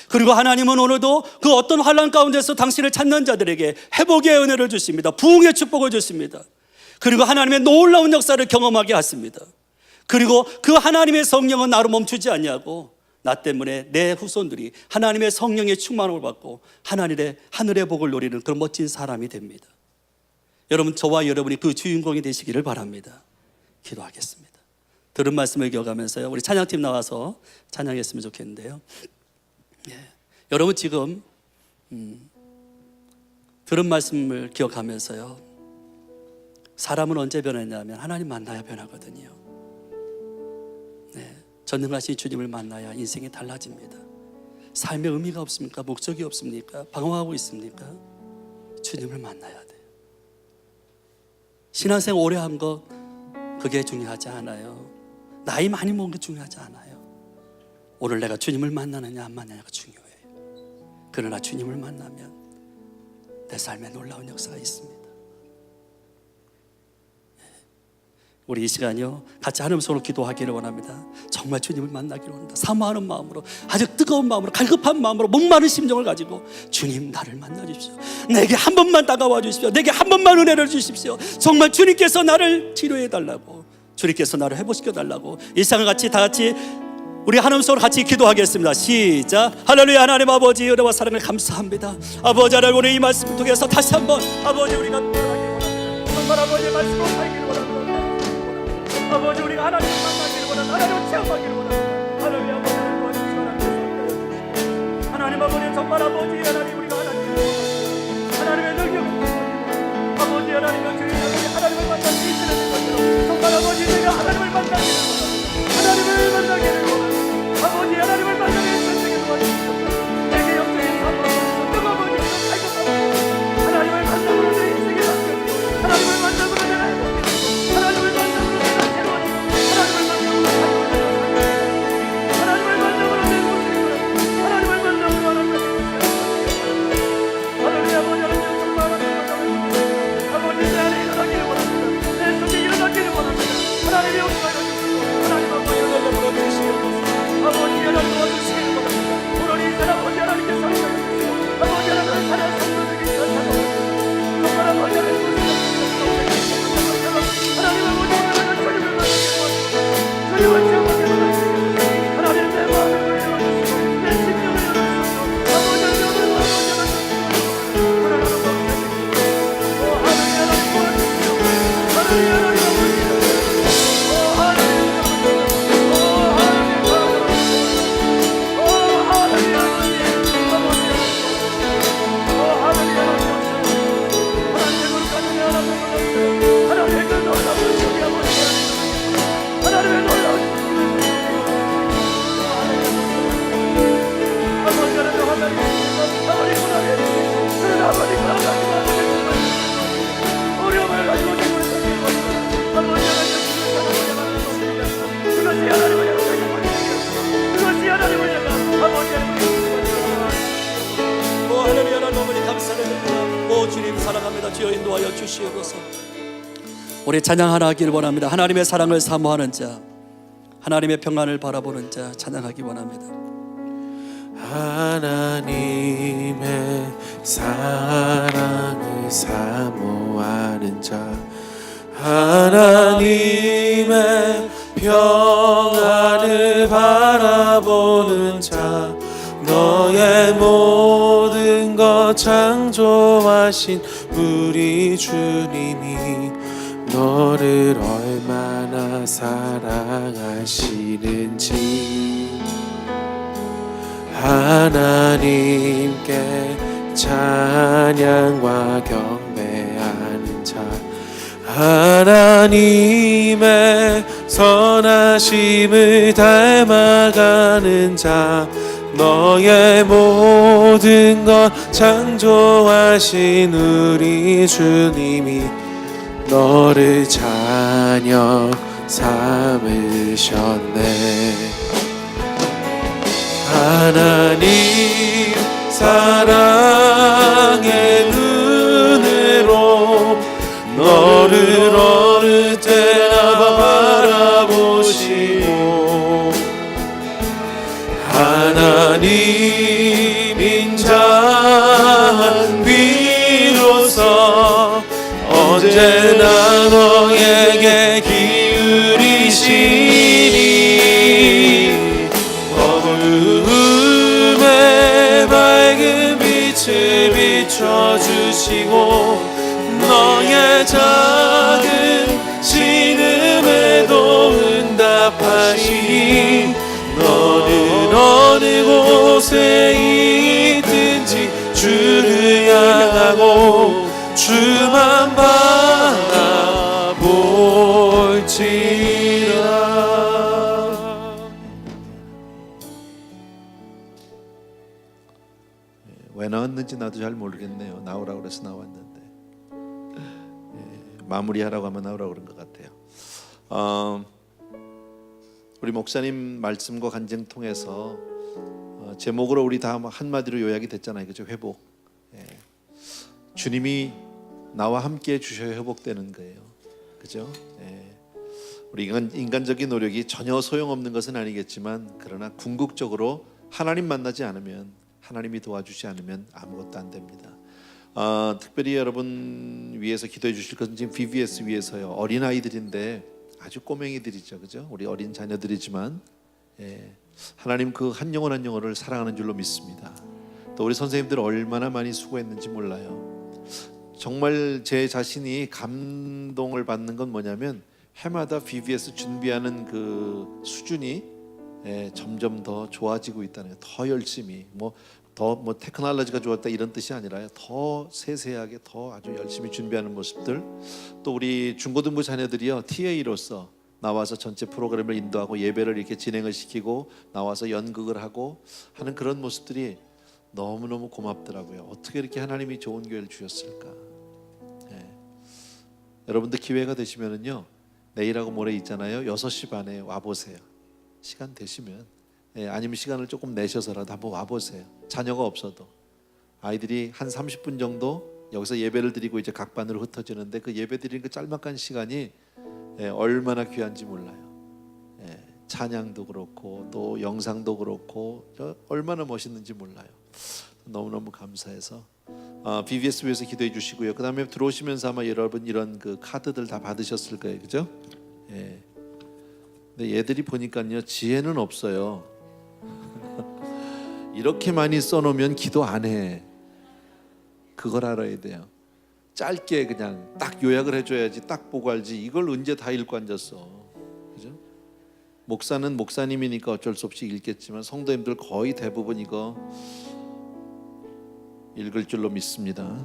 그리고 하나님은 오늘도 그 어떤 환난 가운데서 당신을 찾는 자들에게 회복의 은혜를 주십니다. 부흥의 축복을 주십니다. 그리고 하나님의 놀라운 역사를 경험하게 하십니다. 그리고 그 하나님의 성령은 나로 멈추지 않냐고, 나 때문에 내 후손들이 하나님의 성령의 충만함을 받고 하늘의 복을 누리는 그런 멋진 사람이 됩니다. 여러분, 저와 여러분이 그 주인공이 되시기를 바랍니다. 기도하겠습니다. 들은 말씀을 기억하면서요, 우리 찬양팀 나와서 찬양했으면 좋겠는데요, 여러분 지금 들은 말씀을 기억하면서요, 사람은 언제 변했냐면 하나님 만나야 변하거든요. 전능하신 주님을 만나야 인생이 달라집니다. 삶의 의미가 없습니까? 목적이 없습니까? 방황하고 있습니까? 주님을 만나야 돼요. 신앙생 오래 한 거 그게 중요하지 않아요. 나이 많이 먹은 게 중요하지 않아요. 오늘 내가 주님을 만나느냐 안 만나느냐가 중요해요. 그러나 주님을 만나면 내 삶에 놀라운 역사가 있습니다. 우리 이 시간요 같이 하나님 손으로 기도하기를 원합니다. 정말 주님을 만나기를 원합니다. 사모하는 마음으로, 아주 뜨거운 마음으로, 갈급한 마음으로, 목마른 심정을 가지고 주님 나를 만나 주십시오. 내게 한 번만 다가와 주십시오. 내게 한 번만 은혜를 주십시오. 정말 주님께서 나를 치료해 달라고, 주님께서 나를 회복시켜 달라고. 이 시간 같이 다 같이 우리 하나님 손으로 같이 기도하겠습니다. 시작. 할렐루야. 하나님 아버지 은혜와 사랑을 감사합니다. 아버지 하나님 오늘 이 말씀을 통해서 다시 한번 아버지 우리가 돌아가기를 원합니다. 정말 아버지의 말씀을 살기를 원합니다. 아버지 우리가 하나님을 만나기를 원합니다. 하나님을 체험하기를 원합니다. 할렐루야. 아버지를 도와주시기 바랍니다. 하나님 아버지 정말 아버지 하나님 우리가 하나님의 능력을 아버지 하나님과 주님 하나님을 만날 수 있는 것처럼 정말 아버지 내가 하나님을 만나기를 원합니다. 하나님을 만나기를 원합니다. 아버지 하나님을 만나는 선생님 도와주시옵소서. 내게 영적인 사모를 어떤 아버지를 살펴보고 하나님을 만남으로 내 인생이 바뀌었고 하나님을 만남으로 내가 행복해지고 하나님을 만남으로 내가 새로워지고 하나님을 만남으로 하나님을 만남으로 내 모습이 변하고 하나님을 만남으로 하나님의 하나님 아버지 하나님 정말 아버지 내 안에 일어나기를 원합니다. 내 속에 일어나기를 원합니다. 하나님의 역사를 하나님 아버지 하나님으로 주시옵소서. 아버지 하나님 도와주시기를 바랍니다. 오늘 이 사람 아버지 하나님께 상주하시고 아버지 하나님을 사랑 성도들에게 찾아오고 정말 아버지 하나님 하나님 아버지 하나님 주님을 만나시고 주님을 체험하게 만나시고 하나님 내 마음을 열어주시고 내 심령을 열어주시고 아버지 하나님 하나님 도와주시고 하나님 하나님 주님 사랑합니다. 주여 인도하여 주시옵소서. 우리 찬양하나 하기를 원합니다. 하나님의 사랑을 사모하는 자, 하나님의 평안을 바라보는 자 찬양하기 원합니다. 하나님의 사랑을 사모하는 자, 하나님의 평안을 바라보는 자, 너의 모든 것 창조하신 우리 주님이 너를 얼마나 사랑하시는지 하나님께 찬양과 경배하는 자, 하나님의 선하심을 닮아가는 자, 너의 모든 것 창조하신 우리 주님이 너를 자녀 삼으셨네. 하나님 사랑의 눈으로 너를 어느 때나 바라보시고 하나님 인자한 비로소 언제나 너에게 기울이시니 어두움에 밝은 빛을 비춰주시고 너의 작은 신음에도 응답하시니 너는 어느 곳에 있든지 주를 향하고 주만 바라볼지라. 왜 나왔는지 나도 잘 모르겠네요. 나오라고 그래서 나왔는데 마무리하라고 하면 나오라고 그런 것 같아요. 우리 목사님 말씀과 간증 통해서 제목으로 우리 다 한마디로 요약이 됐잖아요. 그죠? 회복. 주님이 나와 함께 주셔야 회복되는 거예요. 그죠? 우리 인간적인 노력이 전혀 소용없는 것은 아니겠지만, 그러나 궁극적으로 하나님 만나지 않으면, 하나님이 도와주지 않으면 아무것도 안 됩니다. 특별히 여러분 위해서 기도해 주실 것은 지금 VBS 위해서요. 어린 아이들인데 아주 꼬맹이들이죠, 그죠? 우리 어린 자녀들이지만 하나님 그 한 영혼 한 영혼을 사랑하는 줄로 믿습니다. 또 우리 선생님들 얼마나 많이 수고했는지 몰라요. 정말 제 자신이 감동을 받는 건 뭐냐면, 해마다 VBS 준비하는 그 수준이 점점 더 좋아지고 있다는 거예요. 더 열심히 더 테크놀로지가 좋았다 이런 뜻이 아니라 더 세세하게 더 아주 열심히 준비하는 모습들. 또 우리 중고등부 자녀들이요, TA로서 나와서 전체 프로그램을 인도하고 예배를 이렇게 진행을 시키고 나와서 연극을 하고 하는 그런 모습들이 너무너무 고맙더라고요. 어떻게 이렇게 하나님이 좋은 교회를 주셨을까. 여러분들 기회가 되시면은요, 내일하고 모레 있잖아요. 6시 반에 와보세요. 시간 되시면, 아니면 시간을 조금 내셔서라도 한번 와보세요. 자녀가 없어도 아이들이 한 30분 정도 여기서 예배를 드리고 이제 각 반으로 흩어지는데, 그 예배 드리는 그 짤막한 시간이 얼마나 귀한지 몰라요. 찬양도 그렇고 또 영상도 그렇고 얼마나 멋있는지 몰라요. 너무너무 감사해서 BBS 위해서 기도해 주시고요. 그 다음에 들어오시면서 아마 여러분 이런 그 카드들 다 받으셨을 거예요, 그죠? 근데 얘들이 보니까요, 지혜는 없어요. 이렇게 많이 써놓으면 기도 안 해. 그걸 알아야 돼요. 짧게 그냥 딱 요약을 해줘야지, 딱 보고 알지. 이걸 언제 다 읽고 앉았어, 그죠? 목사는 목사님이니까 어쩔 수 없이 읽겠지만 성도님들 거의 대부분 이거 읽을 줄로 믿습니다.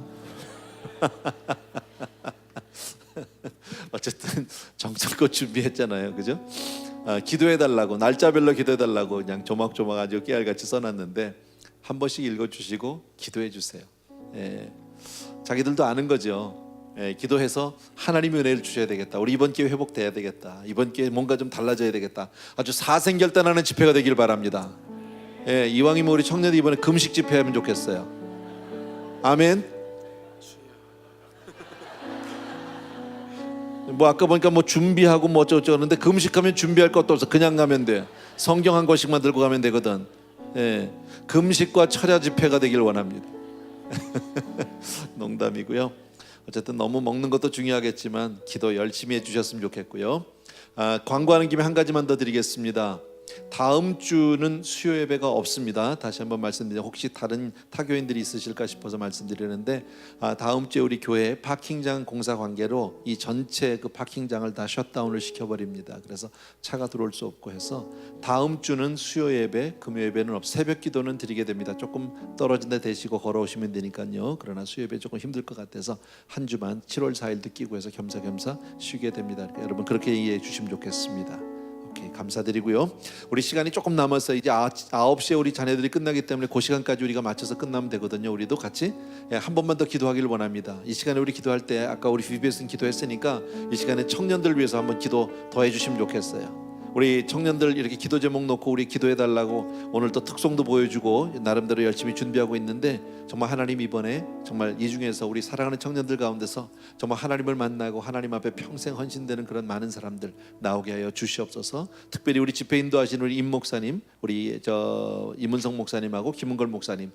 어쨌든 정성껏 준비했잖아요, 그죠? 기도해달라고, 날짜별로 기도해달라고 그냥 조막조막 아주 깨알같이 써놨는데 한 번씩 읽어주시고 기도해주세요. 자기들도 아는 거죠. 기도해서 하나님의 은혜를 주셔야 되겠다. 우리 이번 기회 회복돼야 되겠다. 이번 기회 뭔가 좀 달라져야 되겠다. 아주 사생결단하는 집회가 되길 바랍니다. 이왕이면 우리 청년들 이번에 금식 집회하면 좋겠어요. 아멘. 아까 보니까 준비하고 어쩌고저쩌고 하는데, 금식하면 준비할 것도 없어. 그냥 가면 돼. 성경 한 권씩만 들고 가면 되거든. 금식과 철야 집회가 되길 원합니다. 농담이고요. 어쨌든 너무 먹는 것도 중요하겠지만 기도 열심히 해주셨으면 좋겠고요. 광고하는 김에 한 가지만 더 드리겠습니다. 다음 주는 수요 예배가 없습니다. 다시 한번 말씀드리면, 혹시 다른 타교인들이 있으실까 싶어서 말씀드리는데, 다음 주에 우리 교회 파킹장 공사 관계로 이 전체 그 파킹장을 다 셧다운을 시켜버립니다. 그래서 차가 들어올 수 없고 해서 다음 주는 수요 예배, 금요 예배는 새벽 기도는 드리게 됩니다. 조금 떨어진 데 되시고 걸어오시면 되니까요. 그러나 수요 예배 조금 힘들 것 같아서 한 주만 7월 4일도 끼고 해서 겸사겸사 쉬게 됩니다. 그러니까 여러분 그렇게 이해해 주시면 좋겠습니다. 오케이, 감사드리고요. 우리 시간이 조금 남아서 이제 9시에 우리 자녀들이 끝나기 때문에 그 시간까지 우리가 맞춰서 끝나면 되거든요. 우리도 같이 한 번만 더 기도하기를 원합니다. 이 시간에 우리 기도할 때, 아까 우리 VBS는 기도했으니까 이 시간에 청년들 위해서 한번 기도 더 해주시면 좋겠어요. 우리 청년들 이렇게 기도 제목 놓고 우리 기도해달라고 오늘 또 특송도 보여주고 나름대로 열심히 준비하고 있는데, 정말 하나님 이번에 정말 이 중에서 우리 사랑하는 청년들 가운데서 정말 하나님을 만나고 하나님 앞에 평생 헌신되는 그런 많은 사람들 나오게 하여 주시옵소서. 특별히 우리 집회 인도하신 우리 임 목사님, 우리 이문성 목사님하고 김은걸 목사님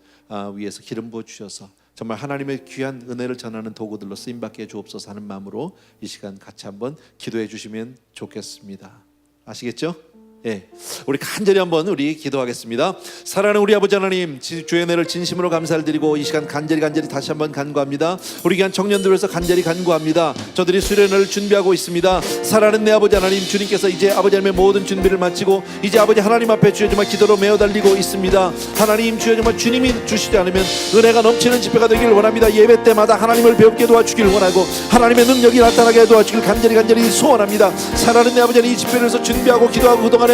위해서 기름 부어 주셔서 정말 하나님의 귀한 은혜를 전하는 도구들로 쓰임받게 해 주옵소서 하는 마음으로 이 시간 같이 한번 기도해 주시면 좋겠습니다. 아시겠죠? 우리 간절히 한번 우리 기도하겠습니다. 사랑하는 우리 아버지 하나님, 주의 은혜를 진심으로 감사를 드리고 이 시간 간절히 다시 한번 간구합니다. 우리 귀한 청년들 위해서 간절히 간구합니다. 저들이 수련회를 준비하고 있습니다. 사랑하는 내 아버지 하나님, 주님께서 이제 아버지 하나님의 모든 준비를 마치고 이제 아버지 하나님 앞에 주여 정말 기도로 메어 달리고 있습니다. 하나님 주여 정말 주님이 주시지 않으면 은혜가 넘치는 집회가 되기를 원합니다. 예배 때마다 하나님을 배웁게 도와주길 원하고 하나님의 능력이 나타나게 도와주길 간절히 소원합니다. 사랑하는 내 아버지 하나님, 이 집회를 위해서 준비하고 기도하고 그동안에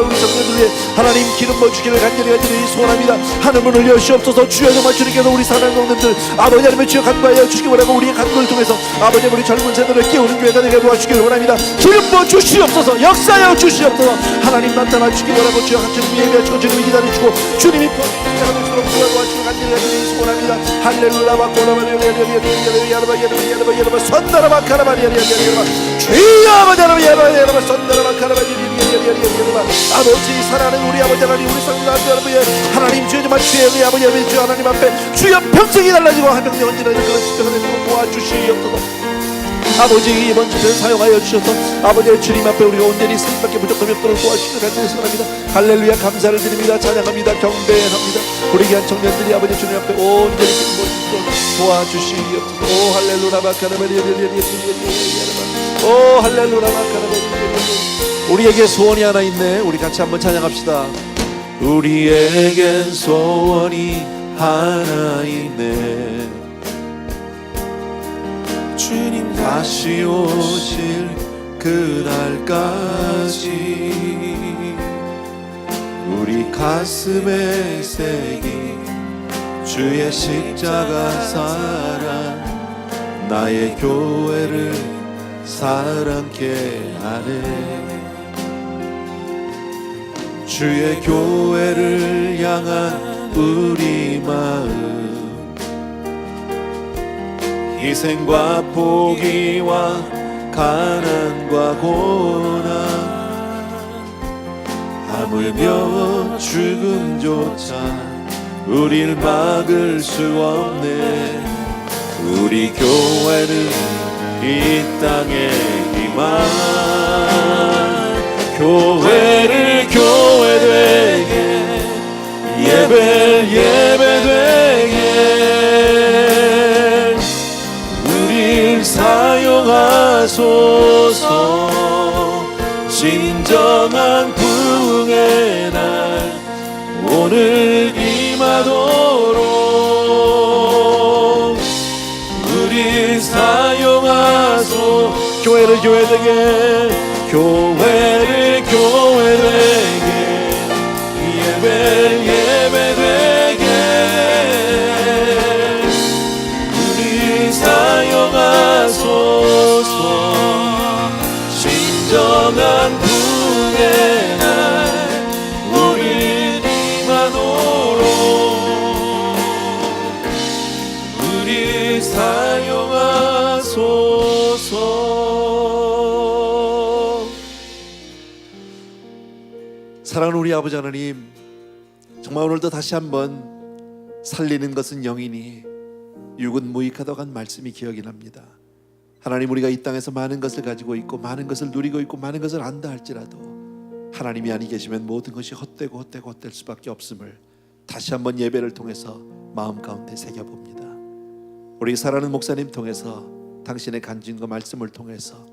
우리 성도들 위해 하나님 기름 부어주기를 간절히 소원합니다. 하늘문을 여시옵소서. 주여 정말 주님께서 우리 사랑하는 성도들 아버지 하나님의 주여 간구하여 주시기 원하고 우리의 간구를 통해서 아버지 우리 젊은 세대를 깨우는 교회가 되게 도와주시기를 원합니다. 기름 부어주시옵소서. 역사하여 주시옵소서. 하나님 나타나 주시기 원하고 주여 주님 예배하시고 주님이 기다려주고 주님이 편하게 되도록 도와주시고 간절히 소원합니다. 할렐루야 바코라바리야라바야라바야라바 선다라바카라바리야라바 주여 아버지 여러분 선다라바카라바리야라바 아버지 사랑하는 우리 아버지 하나님 우리 성도들 여러분 하나님 주여 정말 주의 아버지 주여 하나님 앞에 주여 평생이 달라지고 한평생 언제나 그런 시간을 도와주시옵소서. 아버지 이번 주를 사용하여 주셔서 아버지의 주님 앞에 우리가 온전히 승밖에 부족함이 없도록 도와주시기를 간절히 소원합니다. 할렐루야 감사를 드립니다. 찬양합니다. 경배합니다. 우리 귀한 청년들이 아버지 주님 앞에 온전히 도와주시옵소서. 오 할렐루야 오 할렐루야 우리에게 소원이 하나 있네. 우리 같이 한번 찬양합시다. 우리에겐 소원이 하나 있네. 주님 다시 오실 그날까지 우리 가슴에 새긴 주의 십자가 사랑 나의 교회를 사랑케 하네. 주의 교회를 향한 우리 마음 희생과 포기와 가난과 고난 하물며 죽음조차 우릴 막을 수 없네. 우리 교회는 이 땅의 희망 교회를 교회 되게 예배 되게 우릴 사용하소서. 진정한 부흥의 날 오늘 임하도록 우릴 사용하소서. 교회를 교회 되게 교회를 교회 되게 예배 되게 우리 사용하소서. 진정한 부흥의 날 우리 임하도록 우리 사용하소서. 사랑하는 우리 아버지 하나님, 정말 오늘도 다시 한번 살리는 것은 영이니 육은 무익하다고 한 말씀이 기억이 납니다. 하나님, 우리가 이 땅에서 많은 것을 가지고 있고 많은 것을 누리고 있고 많은 것을 안다 할지라도 하나님이 아니 계시면 모든 것이 헛되고 헛될 수밖에 없음을 다시 한번 예배를 통해서 마음 가운데 새겨봅니다. 우리 사랑하는 목사님 통해서 당신의 간증과 말씀을 통해서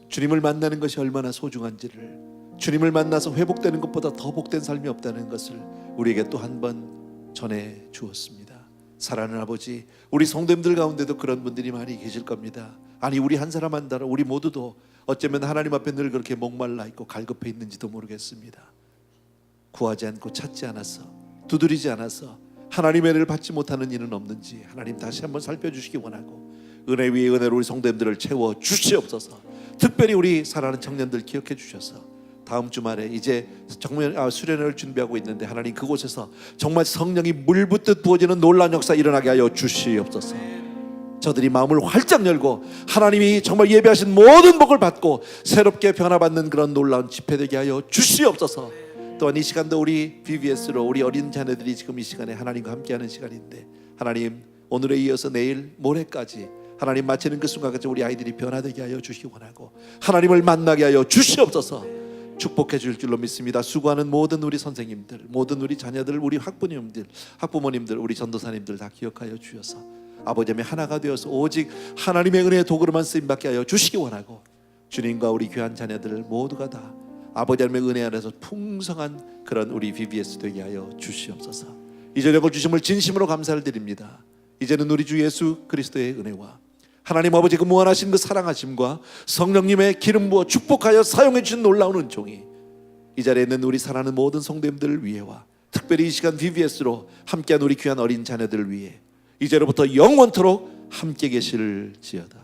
주님을 만나는 것이 얼마나 소중한지를, 주님을 만나서 회복되는 것보다 더 복된 삶이 없다는 것을 우리에게 또 한 번 전해 주었습니다. 사랑하는 아버지, 우리 성도님들 가운데도 그런 분들이 많이 계실 겁니다. 아니, 우리 한 사람 한 사람, 우리 모두도 어쩌면 하나님 앞에 늘 그렇게 목말라 있고 갈급해 있는지도 모르겠습니다. 구하지 않고 찾지 않아서, 두드리지 않아서 하나님의 은혜를 받지 못하는 일은 없는지 하나님 다시 한번 살펴주시기 원하고, 은혜 위에 은혜로 우리 성도님들을 채워 주시옵소서. 특별히 우리 사랑하는 청년들 기억해 주셔서 다음 주말에 이제 정말 수련회를 준비하고 있는데 하나님 그곳에서 정말 성령이 물 붓듯 부어지는 놀라운 역사 일어나게 하여 주시옵소서. 저들이 마음을 활짝 열고 하나님이 정말 예배하신 모든 복을 받고 새롭게 변화받는 그런 놀라운 집회 되게 하여 주시옵소서. 또한 이 시간도 우리 BBS로 우리 어린 자녀들이 지금 이 시간에 하나님과 함께하는 시간인데 하나님 오늘에 이어서 내일 모레까지 하나님 마치는 그 순간까지 우리 아이들이 변화되게 하여 주시기 원하고 하나님을 만나게 하여 주시옵소서. 축복해 줄 줄로 믿습니다. 수고하는 모든 우리 선생님들, 모든 우리 자녀들, 우리 학부모님들, 우리 전도사님들 다 기억하여 주셔서 아버지의 하나가 되어서 오직 하나님의 은혜의 도구로만 쓰임받게 하여 주시기 원하고 주님과 우리 귀한 자녀들 모두가 다 아버지 하나님의 은혜 안에서 풍성한 그런 우리 BBS 되게 하여 주시옵소서. 이 저녁을 주심을 진심으로 감사를 드립니다. 이제는 우리 주 예수 그리스도의 은혜와 하나님 아버지 그 무한하신 그 사랑하심과 성령님의 기름 부어 축복하여 사용해 주신 놀라운 은총이 이 자리에 있는 우리 사랑하는 모든 성도님들을 위해와 특별히 이 시간 BBS로 함께한 우리 귀한 어린 자녀들을 위해 이제로부터 영원토록 함께 계실지어다.